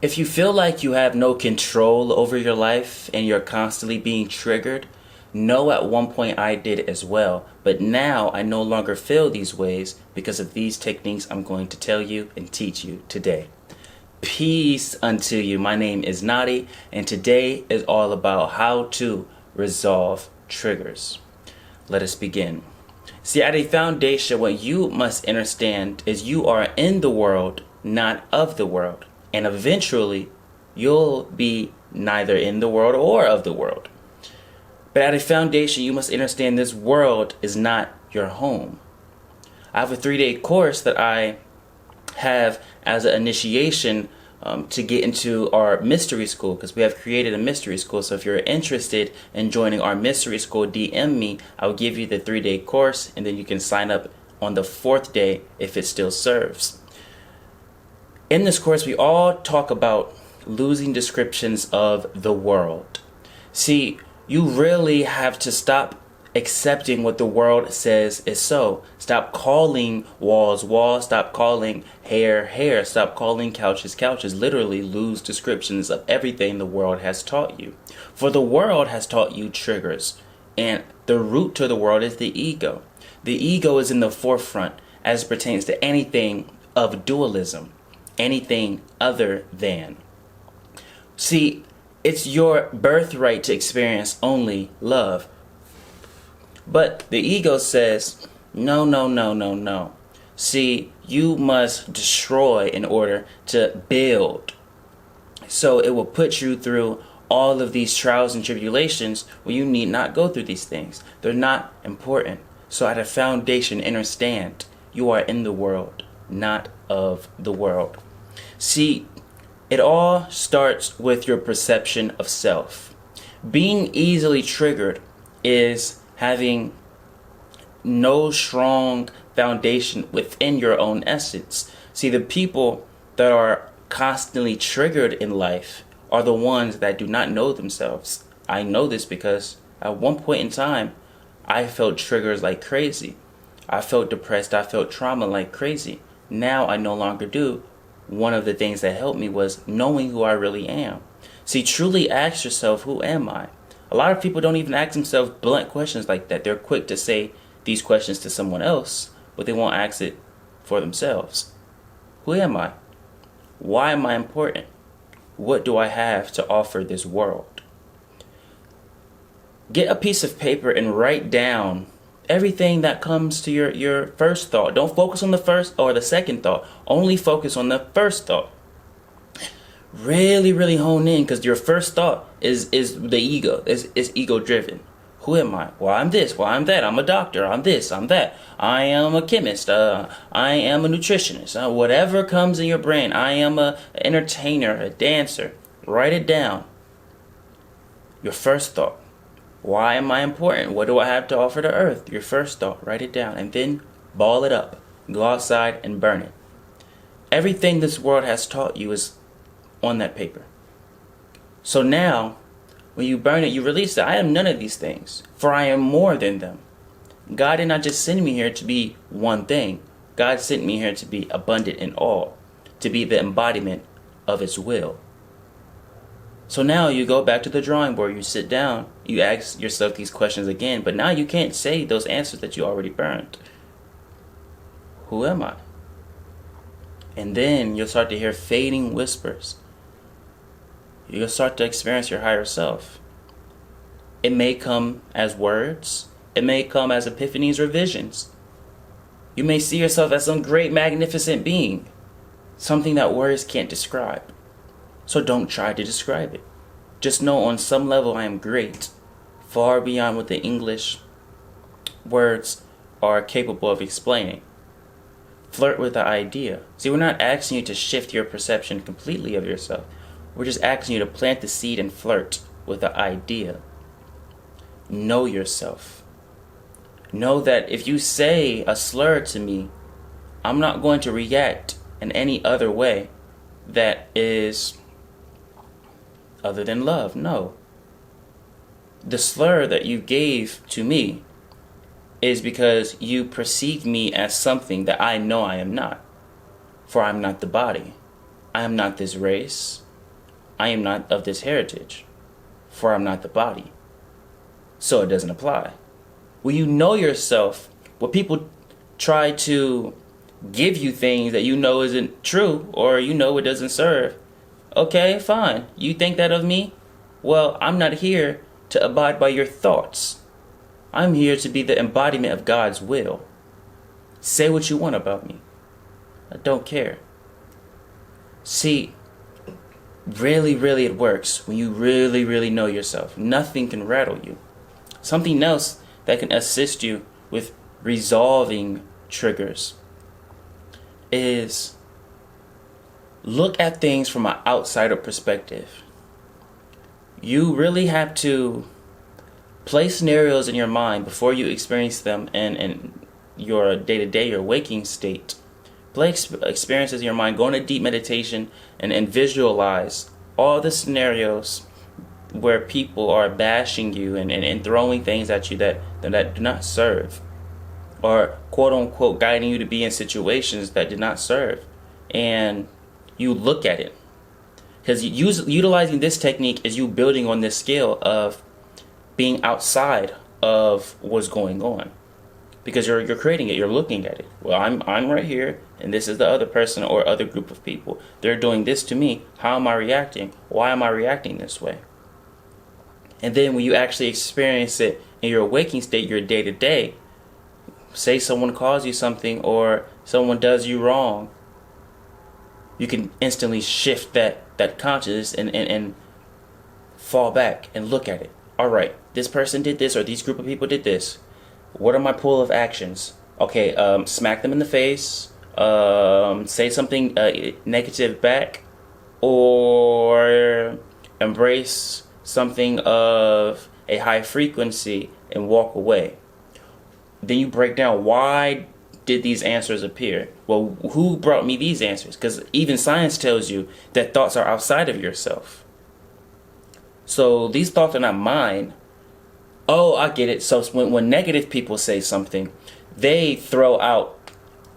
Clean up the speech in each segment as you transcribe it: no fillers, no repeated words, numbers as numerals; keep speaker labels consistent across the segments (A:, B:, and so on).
A: If you feel like you have no control over your life and you're constantly being triggered, know at one point I did as well, but now I no longer feel these ways because of these techniques I'm going to tell you and teach you today. Peace unto you. My name is Nadiie, and today is all about how to resolve triggers. Let us begin. See, at a foundation, what you must understand is you are in the world, not of the world. And eventually, you'll be neither in the world or of the world. But at a foundation, you must understand this world is not your home. I have a 3-day course that I have as an initiation to get into our mystery school, because we have created a mystery school. So if you're interested in joining our mystery school, DM me. I'll give you the 3-day course, and then you can sign up on the 4th day if it still serves. In this course, we all talk about losing descriptions of the world. See, you really have to stop accepting what the world says is so. Stop calling walls walls. Stop calling hair hair. Stop calling couches couches. Literally lose descriptions of everything the world has taught you. For the world has taught you triggers. And the root to the world is the ego. The ego is in the forefront as it pertains to anything of dualism. Anything other than. See, it's your birthright to experience only love. But the ego says, no, no, no, no, no. See, you must destroy in order to build. So it will put you through all of these trials and tribulations where you need not go through these things. They're not important. So at a foundation, understand you are in the world, not of the world. See, it all starts with your perception of self. Being easily triggered is having no strong foundation within your own essence. See, the people that are constantly triggered in life are the ones that do not know themselves. I know this because at one point in time, I felt triggers like crazy. I felt depressed. I felt trauma like crazy. Now I no longer do. One of the things that helped me was knowing who I really am. See, truly ask yourself, who am I? A lot of people don't even ask themselves blunt questions like that. They're quick to say these questions to someone else, but they won't ask it for themselves. Who am I? Why am I important? What do I have to offer this world? Get a piece of paper and write down everything that comes to your first thought. Don't focus on the first or the second thought. Only focus on the first thought. Really, really hone in, because your first thought is the ego. Is ego driven. Who am I? Well, I'm this. Well, I'm that. I'm a doctor. I'm this. I'm that. I am a chemist. I am a nutritionist. Whatever comes in your brain. I am an entertainer, a dancer. Write it down. Your first thought. Why am I important? What do I have to offer to earth? Your first thought. Write it down. And then ball it up. Go outside and burn it. Everything this world has taught you is on that paper. So now, when you burn it, you release it. I am none of these things, for I am more than them. God did not just send me here to be one thing. God sent me here to be abundant in all, to be the embodiment of His will. So now you go back to the drawing board, you sit down, you ask yourself these questions again, but now you can't say those answers that you already burned. Who am I? And then you'll start to hear fading whispers. You'll start to experience your higher self. It may come as words. It may come as epiphanies or visions. You may see yourself as some great, magnificent being. Something that words can't describe. So don't try to describe it. Just know on some level I am great. Far beyond what the English words are capable of explaining. Flirt with the idea. See, we're not asking you to shift your perception completely of yourself. We're just asking you to plant the seed and flirt with the idea. Know yourself. Know that if you say a slur to me, I'm not going to react in any other way that is other than love. No. The slur that you gave to me is because you perceive me as something that I know I am not. For I'm not the body. I am not this race. I am not of this heritage, for I'm not the body. So it doesn't apply. When you know yourself, when people try to give you things that you know isn't true or you know it doesn't serve, okay, fine. You think that of me? Well, I'm not here to abide by your thoughts. I'm here to be the embodiment of God's will. Say what you want about me. I don't care. See, really, really it works when you really, really know yourself. Nothing can rattle you. Something else that can assist you with resolving triggers is look at things from an outsider perspective. You really have to play scenarios in your mind before you experience them in your day-to-day, your waking state. Play experiences in your mind, go into deep meditation and visualize all the scenarios where people are bashing you and throwing things at you that do not serve, or quote unquote guiding you to be in situations that did not serve. And you look at it, because utilizing this technique is you building on this skill of being outside of what's going on, because you're creating it, you're looking at it. Well, I'm right here, and this is the other person or other group of people. They're doing this to me. How am I reacting? Why am I reacting this way? And then when you actually experience it in your waking state, your day to day, say someone calls you something or someone does you wrong, you can instantly shift that consciousness and fall back and look at it. All right, this person did this, or these group of people did this. What are my pool of actions? Okay, smack them in the face, say something negative back, or embrace something of a high frequency and walk away. Then you break down, why did these answers appear? Well, who brought me these answers? Because even science tells you that thoughts are outside of yourself. So these thoughts are not mine. Oh, I get it. So when negative people say something, they throw out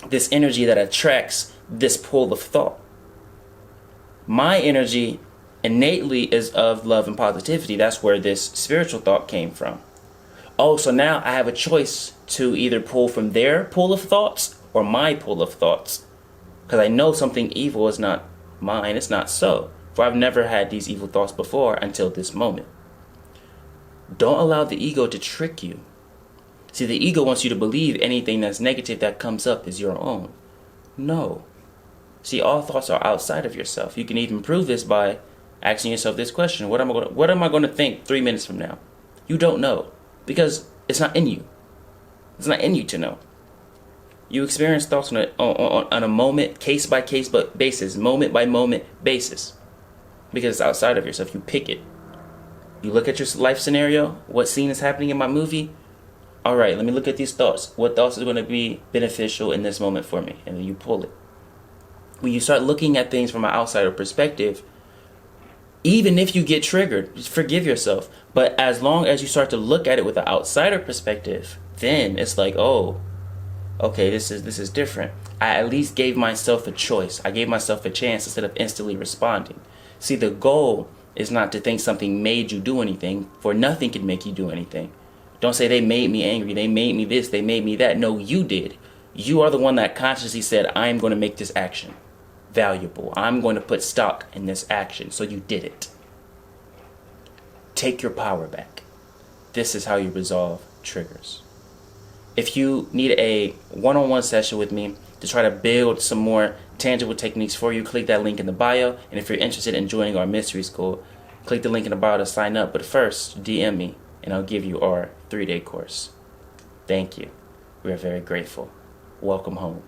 A: this energy that attracts this pool of thought. My energy innately is of love and positivity. That's where this spiritual thought came from. Oh, so now I have a choice to either pull from their pool of thoughts or my pool of thoughts. Because I know something evil is not mine. It's not so. For I've never had these evil thoughts before until this moment. Don't allow the ego to trick you. See, the ego wants you to believe anything that's negative that comes up is your own. No. See, all thoughts are outside of yourself. You can even prove this by asking yourself this question. What am I going to think 3 minutes from now? You don't know, because it's not in you. It's not in you to know. You experience thoughts on a moment, case by case basis, moment by moment basis, because it's outside of yourself. You pick it. You look at your life scenario. What scene is happening in my movie? All right, let me look at these thoughts. What thoughts are going to be beneficial in this moment for me? And then you pull it. When you start looking at things from an outsider perspective, even if you get triggered, just forgive yourself. But as long as you start to look at it with an outsider perspective, then it's like, oh, okay, this is different. I at least gave myself a choice. I gave myself a chance instead of instantly responding. See, the goal is not to think something made you do anything, for nothing can make you do anything. Don't say they made me angry, they made me this, they made me that. No, you did. You are the one that consciously said, I am going to make this action valuable. I'm going to put stock in this action. So you did it. Take your power back. This is how you resolve triggers. If you need a one-on-one session with me to try to build some more tangible techniques for you, click that link in the bio. And if you're interested in joining our mystery school, click the link in the bio to sign up. But first, DM me and I'll give you our 3-day course. Thank you. We are very grateful. Welcome home.